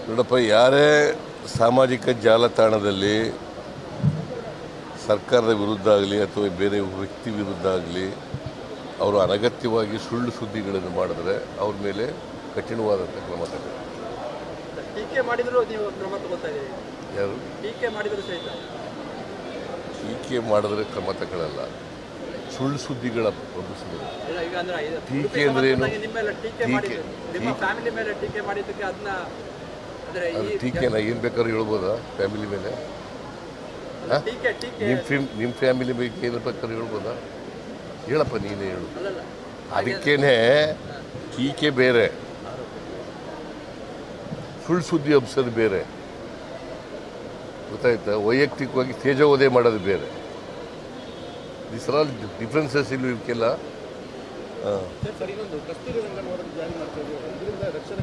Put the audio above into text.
ನೋಡಪ್ಪ, ಯಾರೇ ಸಾಮಾಜಿಕ ಜಾಲತಾಣದಲ್ಲಿ ಸರ್ಕಾರದ ವಿರುದ್ಧ ಆಗಲಿ ಅಥವಾ ಬೇರೆ ವ್ಯಕ್ತಿ ವಿರುದ್ಧ ಆಗಲಿ ಅವರು ಅನಗತ್ಯವಾಗಿ ಸುಳ್ಳು ಸುದ್ದಿಗಳನ್ನು ಮಾಡಿದ್ರೆ ಅವ್ರ ಮೇಲೆ ಕಠಿಣವಾದಂಥ ಕ್ರಮ ತಗೊಳ್ಳಿ. ಟೀಕೆ ಮಾಡಿದ್ರು ನೀವು ಕ್ರಮ ತಗೋತಾ ಇದ್ದೀರಿ? ಯಾರು ಟೀಕೆ ಮಾಡಿದ್ರು ಸಹಿತ ಟೀಕೆ ಮಾಡಿದ್ರೆ ಕ್ರಮ ತಗೊಳ್ಳಲ್ಲ, ಸುಳ್ಳು ಸುದ್ದಿಗಳ ಪ್ರಭುತ್ವಗಳು. ಟೀಕೆ ಅಂದ್ರೆ ಏನು? ನಿಮ್ಮ ಫ್ಯಾಮಿಲಿ ಮೇಲೆ ಟೀಕೆ ಮಾಡಿದ್ದಕ್ಕೆ ಅದನ್ನ ಟೀಕೆನ ಏನು ಬೇಕಾದ್ರೂ ಹೇಳ್ಬೋದಾ ಫ್ಯಾಮಿಲಿ ಮೇಲೆ? ನಿಮ್ಮ ಫ್ಯಾಮಿಲಿ ಬಗ್ಗೆ ಏನು ಬೇಕಾದ್ರೂ ಹೇಳ್ಬೋದಾ? ಹೇಳಪ್ಪ, ನೀನೇ ಹೇಳು. ಅದಕ್ಕೇನೆ ಟೀಕೆ ಬೇರೆ, ಸುಳ್ಳು ಸುದ್ದಿ ಹಬ್ಸೋದು ಬೇರೆ, ಗೊತ್ತಾಯ್ತಾ? ವೈಯಕ್ತಿಕವಾಗಿ ತೇಜೋವಧೆ ಮಾಡೋದು ಬೇರೆ. ದಿಸ್ ಆರ್ ಆಲ್ ಡಿಫ್ರೆನ್ಸಸ್ ಇಲ್ಲ ಇವಕ್ಕೆಲ್ಲ. ಕಸ್ತೂರಿ ರಂಗನ್ ಜಾರಿ ಮಾಡ್ತಾ ಇದ್ದೀವಿ, ಇದರಿಂದ ರಕ್ಷಣೆ